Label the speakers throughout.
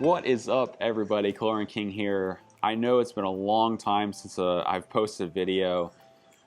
Speaker 1: What is up, everybody? Chlorine King here. I know it's been a long time since I've posted a video.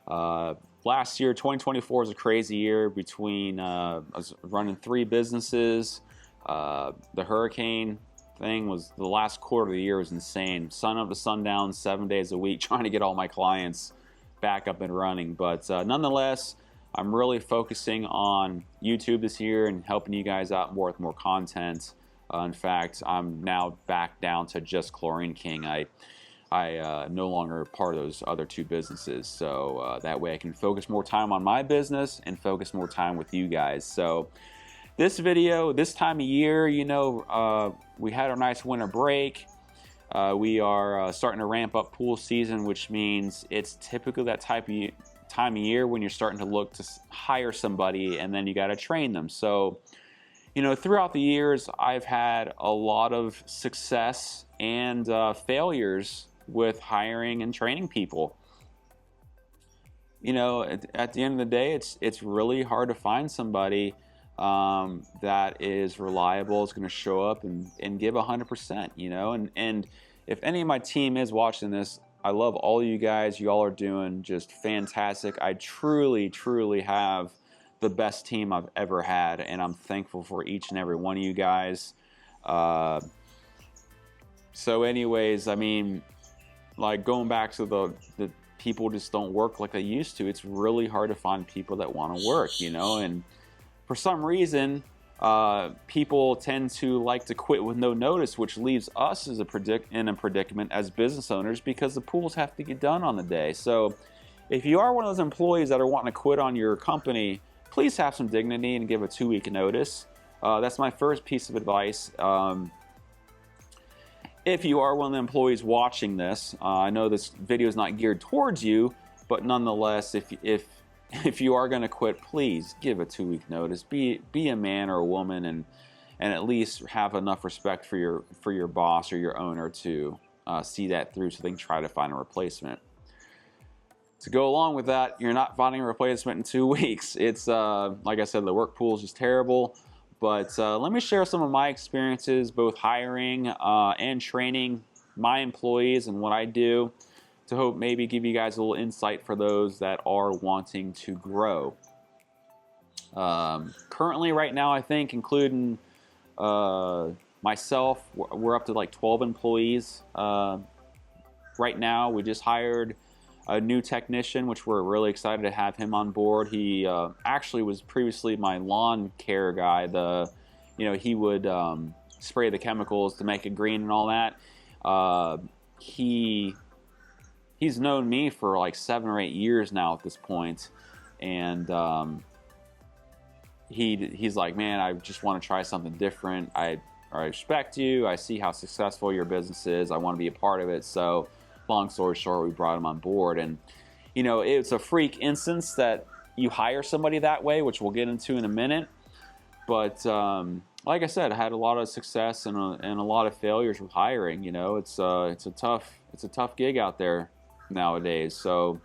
Speaker 1: Last year, 2024 was a crazy year. Between I was running 3 businesses. The hurricane thing was the last quarter of the year was insane. Sun up to sundown, 7 days a week, trying to get all my clients back up and running. But nonetheless, I'm really focusing on YouTube this year and helping you guys out more with more content. In fact, I'm now back down to just Chlorine King. I no longer part of those other 2 businesses, so that way I can focus more time on my business and focus more time with you guys. So this video, this time of year, you know, we had a nice winter break. We are starting to ramp up pool season, which means it's typically that time of year when you're starting to look to hire somebody, and then you got to train them. So, you know, throughout the years, I've had a lot of success and failures with hiring and training people. You know, at the end of the day, it's really hard to find somebody that is reliable, is going to show up and give 100%, you know. And if any of my team is watching this, I love all of you guys. You all are doing just fantastic. I truly, truly have the best team I've ever had, and I'm thankful for each and every one of you guys. So anyways, I mean, like, going back to the people just don't work like they used to. It's really hard to find people that want to work, you know. And for some reason, people tend to like to quit with no notice, which leaves us as in a predicament as business owners, because the pools have to get done on the day. So if you are one of those employees that are wanting to quit on your company, please have some dignity and give a 2-week notice. That's my first piece of advice. If you are one of the employees watching this, I know this video is not geared towards you, but nonetheless, if you are going to quit, please give a 2-week notice. Be a man or a woman, and at least have enough respect for your boss or your owner to see that through, so they can try to find a replacement. To go along with that, you're not finding a replacement in 2 weeks. It's like I said, the work pool is just terrible. But let me share some of my experiences, both hiring and training my employees and what I do, to hope maybe give you guys a little insight for those that are wanting to grow. Currently, right now, I think, including myself, we're up to like 12 employees. Right now, we just hired a new technician, which we're really excited to have him on board. He actually was previously my lawn care guy. You know, he would spray the chemicals to make it green and all that. He's known me for like 7 or 8 years now at this point, and he's like, man, I just want to try something different. I respect you. I see how successful your business is. I want to be a part of it. So, long story short, we brought him on board. And, you know, it's a freak instance that you hire somebody that way, which we'll get into in a minute. But like I said, I had a lot of success and a lot of failures with hiring. You know, it's a tough gig out there nowadays. So,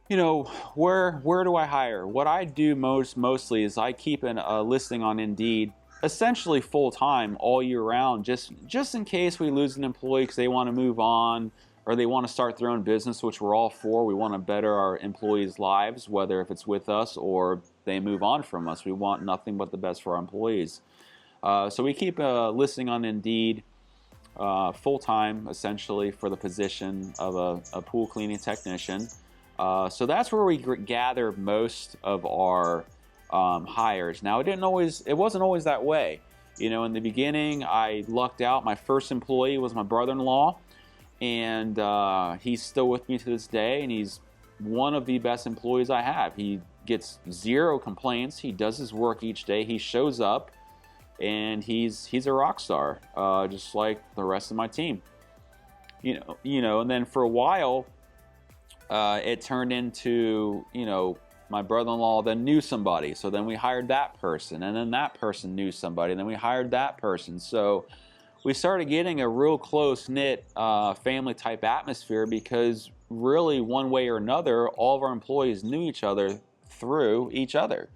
Speaker 1: you know, where do I hire? What I do mostly is I keep a listing on Indeed, essentially full-time all year round, just in case we lose an employee because they want to move on or they want to start their own business, which we're all for. We want to better our employees' lives, whether if it's with us or they move on from us. We want nothing but the best for our employees. So we keep a listing on Indeed full-time, essentially, for the position of a pool cleaning technician. So that's where we gather most of our hires. Now, it wasn't always that way. You know, in the beginning, I lucked out. My first employee was my brother-in-law, and he's still with me to this day, and he's one of the best employees I have. He gets 0 complaints. He does his work each day. He shows up, and he's a rock star, just like the rest of my team. You know, and then for a while, it turned into, you know, my brother-in-law then knew somebody, so then we hired that person, and then that person knew somebody, and then we hired that person. So we started getting a real close-knit family-type atmosphere, because really, one way or another, all of our employees knew each other through each other.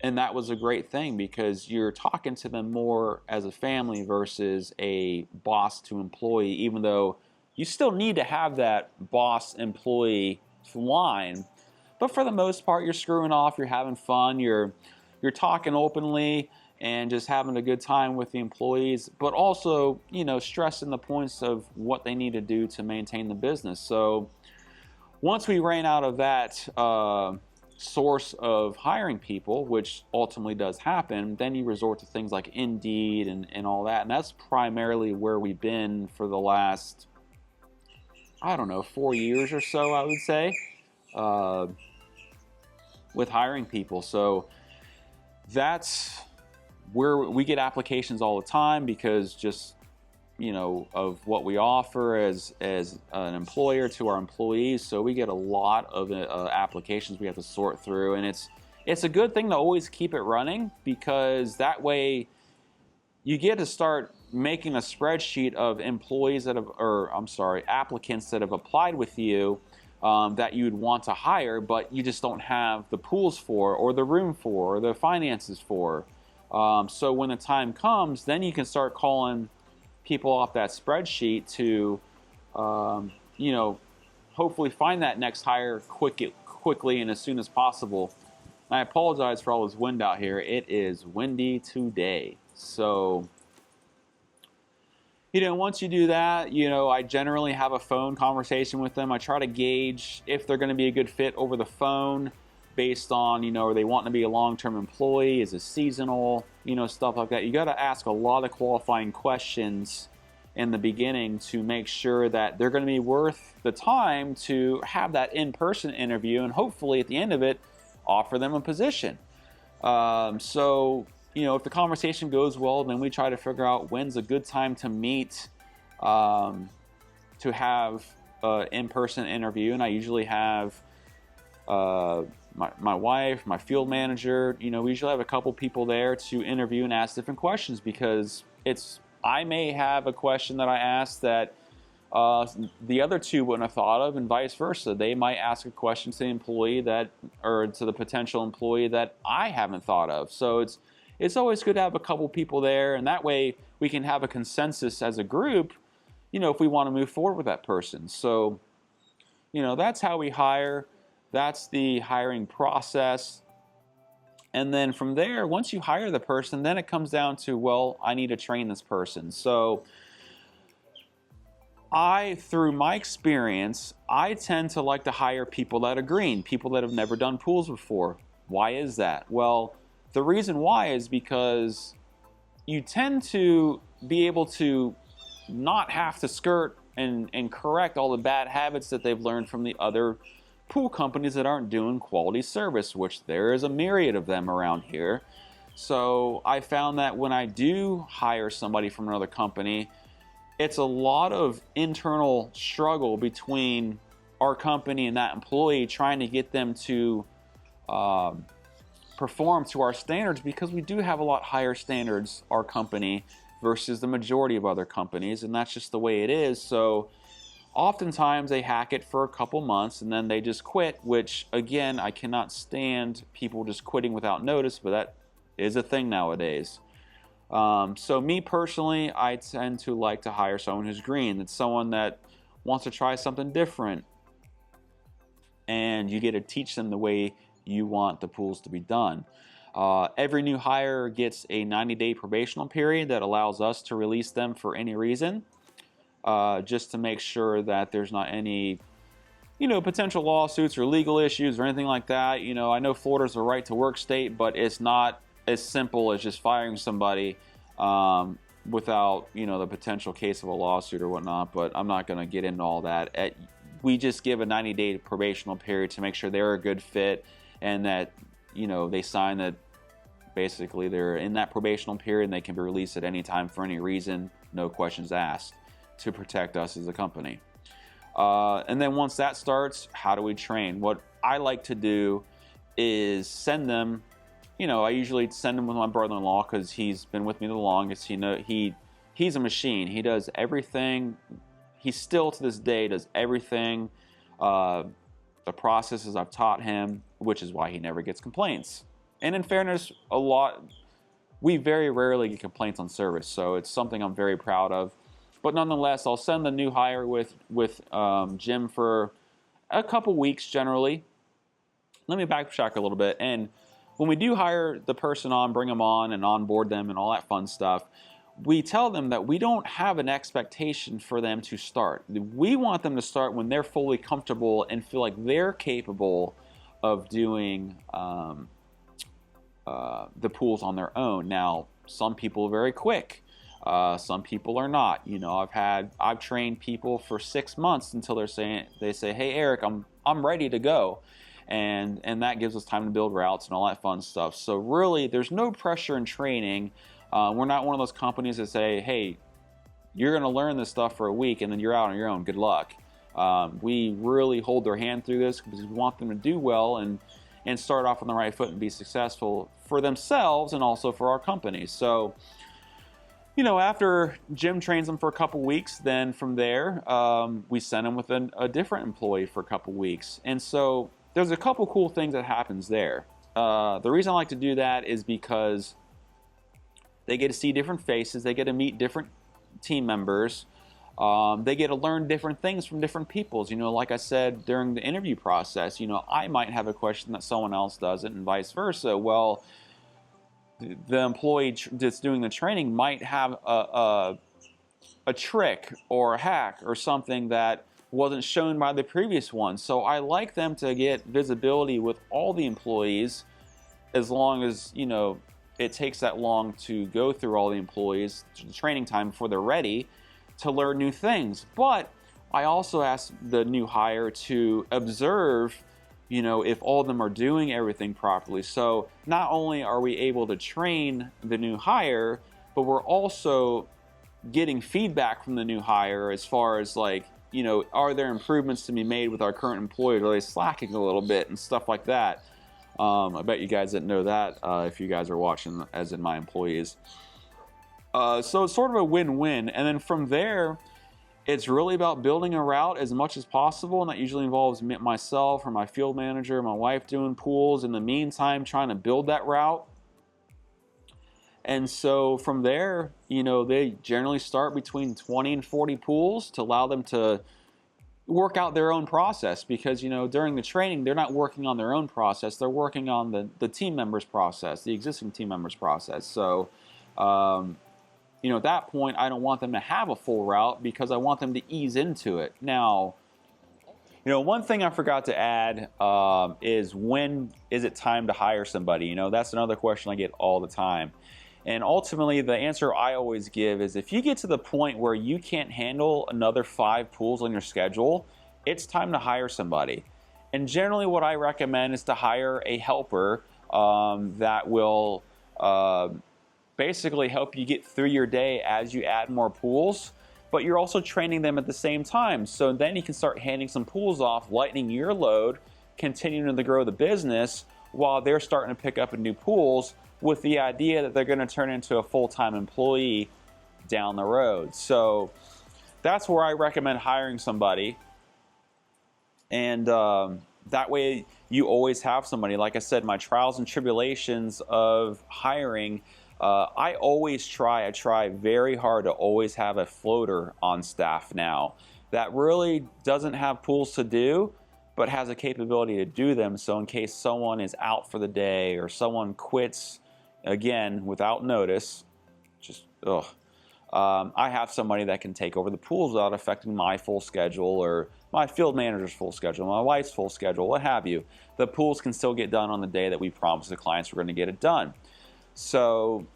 Speaker 1: And that was a great thing because you're talking to them more as a family versus a boss to employee, even though you still need to have that boss employee line. But for the most part, you're screwing off, you're having fun, you're talking openly and just having a good time with the employees, but also, you know, stressing the points of what they need to do to maintain the business. So once we ran out of that source of hiring people, which ultimately does happen, then you resort to things like Indeed and all that. And that's primarily where we've been for the last, I don't know, 4 years or so, I would say, with hiring people. So that's where we get applications all the time because just, you know, of what we offer as an employer to our employees. So we get a lot of applications we have to sort through, and it's a good thing to always keep it running because that way you get to start making a spreadsheet of employees that have, applicants that have applied with you that you'd want to hire, but you just don't have the pools for, or the room for, or the finances for. So when the time comes, then you can start calling people off that spreadsheet to, you know, hopefully find that next hire quickly and as soon as possible. And I apologize for all this wind out here. It is windy today. So, you know, once you do that, you know, I generally have a phone conversation with them. I try to gauge if they're going to be a good fit over the phone based on, you know, are they wanting to be a long-term employee? Is it seasonal? You know, stuff like that. You got to ask a lot of qualifying questions in the beginning to make sure that they're going to be worth the time to have that in-person interview and hopefully at the end of it, offer them a position. So, you know, if the conversation goes well, then we try to figure out when's a good time to meet to have an in-person interview. And I usually have my wife, my field manager, you know, we usually have a couple people there to interview and ask different questions because I may have a question that I ask that the other two wouldn't have thought of, and vice versa. They might ask a question to the employee or to the potential employee that I haven't thought of. So it's always good to have a couple people there, and that way we can have a consensus as a group, you know, if we want to move forward with that person. So, you know, that's how we hire. That's the hiring process. And then from there, once you hire the person, then it comes down to, well, I need to train this person. So through my experience, I tend to like to hire people that are green, people that have never done pools before. Why is that? Well, the reason why is because you tend to be able to not have to skirt and correct all the bad habits that they've learned from the other pool companies that aren't doing quality service, which there is a myriad of them around here. So I found that when I do hire somebody from another company, it's a lot of internal struggle between our company and that employee trying to get them to perform to our standards, because we do have a lot higher standards, our company, versus the majority of other companies, and that's just the way it is. So oftentimes they hack it for a couple months and then they just quit, which again, I cannot stand people just quitting without notice, but that is a thing nowadays. So me personally, I tend to like to hire someone who's green. It's someone that wants to try something different, and you get to teach them the way you want the pools to be done. Every new hire gets a 90-day probational period that allows us to release them for any reason, just to make sure that there's not any, you know, potential lawsuits or legal issues or anything like that. You know, I know Florida's a right to work state, but it's not as simple as just firing somebody without, you know, the potential case of a lawsuit or whatnot, but I'm not going to get into all that. We just give a 90-day probational period to make sure they're a good fit and that, you know, they sign that basically they're in that probational period and they can be released at any time for any reason, no questions asked, to protect us as a company. And then once that starts, how do we train? What I like to do is send them, you know, I usually send them with my brother-in-law because he's been with me the longest. He's a machine. He does everything. He still to this day does everything, the processes I've taught him, which is why he never gets complaints. And in fairness, we very rarely get complaints on service, so it's something I'm very proud of. But nonetheless, I'll send the new hire with Jim for a couple weeks generally. Let me backtrack a little bit. And when we do hire the person on, bring them on and onboard them and all that fun stuff, we tell them that we don't have an expectation for them to start. We want them to start when they're fully comfortable and feel like they're capable of doing the pools on their own. Now, some people are very quick. Some people are not. You know, I've trained people for 6 months until they say, "Hey, Eric, I'm ready to go," and that gives us time to build routes and all that fun stuff. So really, there's no pressure in training. We're not one of those companies that say, "Hey, you're going to learn this stuff for a week and then you're out on your own. Good luck." We really hold their hand through this because we want them to do well and start off on the right foot and be successful for themselves and also for our company. So, you know, after Jim trains them for a couple weeks, then from there, we send them with a different employee for a couple weeks. And so there's a couple cool things that happens there. The reason I like to do that is because they get to see different faces, they get to meet different team members, they get to learn different things from different people. You know, like I said during the interview process, you know, I might have a question that someone else doesn't and vice versa. Well, the employee that's doing the training might have a trick or a hack or something that wasn't shown by the previous one. So I like them to get visibility with all the employees, as long as, you know, it takes that long to go through all the employees, the training time before they're ready to learn new things. But I also ask the new hire to observe, you know, if all of them are doing everything properly. So not only are we able to train the new hire, but we're also getting feedback from the new hire as far as, like, you know, are there improvements to be made with our current employees? Are they slacking a little bit and stuff like that? I bet you guys didn't know that if you guys are watching as in my employees. So it's sort of a win-win. And then from there, it's really about building a route as much as possible, and that usually involves myself or my field manager, my wife doing pools. In the meantime, trying to build that route. And so from there, you know, they generally start between 20 and 40 pools to allow them to work out their own process, because, you know, during the training, they're not working on their own process. They're working on the team members' process, the existing team members' process. So, you know, at that point, I don't want them to have a full route because I want them to ease into it. Now, you know, one thing I forgot to add is, when is it time to hire somebody? You know, that's another question I get all the time. And ultimately, the answer I always give is, if you get to the point where you can't handle another 5 pools on your schedule, it's time to hire somebody. And generally what I recommend is to hire a helper that will basically help you get through your day as you add more pools, but you're also training them at the same time. So then you can start handing some pools off, lightening your load, continuing to grow the business while they're starting to pick up new pools, with the idea that they're going to turn into a full-time employee down the road. So that's where I recommend hiring somebody. And that way you always have somebody. Like I said, my trials and tribulations of hiring, I try very hard to always have a floater on staff now that really doesn't have pools to do, but has a capability to do them. So in case someone is out for the day or someone quits, again, without notice, I have somebody that can take over the pools without affecting my full schedule or my field manager's full schedule, my wife's full schedule, what have you. The pools can still get done on the day that we promised the clients we're going to get it done. So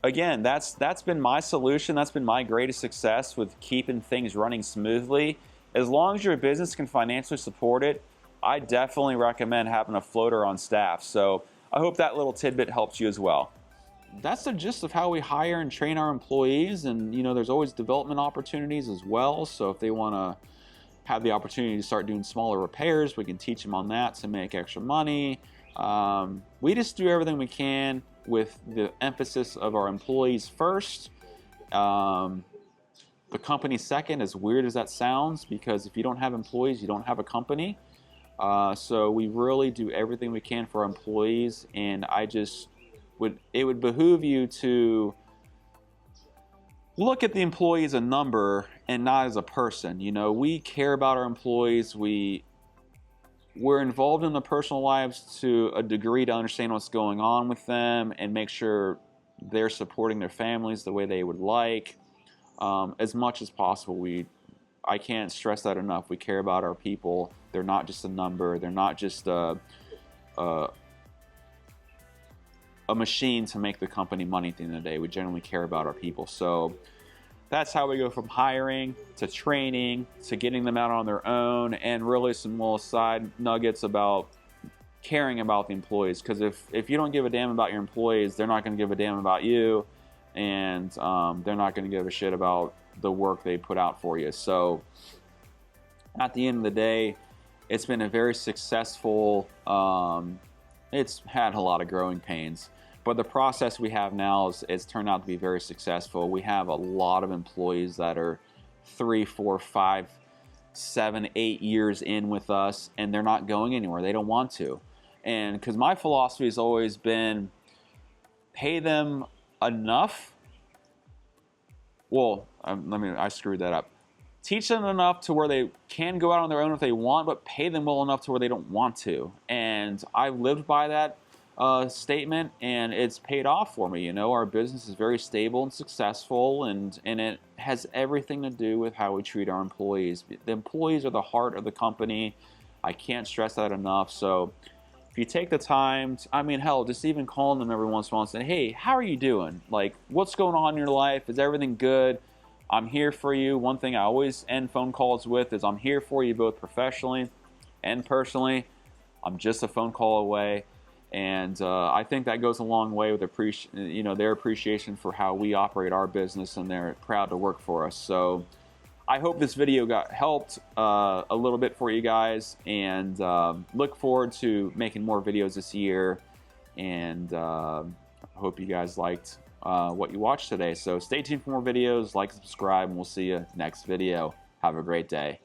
Speaker 1: again, that's been my solution. That's been my greatest success with keeping things running smoothly. As long as your business can financially support it, I definitely recommend having a floater on staff. So I hope that little tidbit helps you as well. That's the gist of how we hire and train our employees. And, you know, there's always development opportunities as well. So if they want to have the opportunity to start doing smaller repairs, we can teach them on that to make extra money. We just do everything we can with the emphasis of our employees first. The company second, as weird as that sounds, because if you don't have employees, you don't have a company. So we really do everything we can for our employees, and it would behoove you to look at the employee as a number and not as a person. You know, we care about our employees. We're involved in their personal lives to a degree to understand what's going on with them and make sure they're supporting their families the way they would like. As much as possible, I can't stress that enough. We care about our people. They're not just a number. They're not just a machine to make the company money at the end of the day. We generally care about our people. So that's how we go from hiring to training to getting them out on their own, and really some little side nuggets about caring about the employees. Because if you don't give a damn about your employees, they're not going to give a damn about you, and they're not going to give a shit about the work they put out for you. So at the end of the day, it's been a very successful, it's had a lot of growing pains, but the process we have now is turned out to be very successful. We have a lot of employees that are 3, 4, 5, 7, 8 years in with us, and they're not going anywhere. They don't want to. And because my philosophy has always been, pay them enough. Well, I screwed that up. Teach them enough to where they can go out on their own if they want, but pay them well enough to where they don't want to. And I've lived by that statement, and it's paid off for me. You know, our business is very stable and successful, and it has everything to do with how we treat our employees. The employees are the heart of the company. I can't stress that enough. So if you take the time, hell, just even calling them every once in a while and saying, hey, how are you doing? Like, what's going on in your life? Is everything good? I'm here for you. One thing I always end phone calls with is I'm here for you both professionally and personally. I'm just a phone call away. And I think that goes a long way with their appreciation for how we operate our business, and they're proud to work for us. So I hope this video helped a little bit for you guys, and look forward to making more videos this year. And I hope you guys liked what you watched today. So stay tuned for more videos, like and subscribe, and we'll see you next video. Have a great day.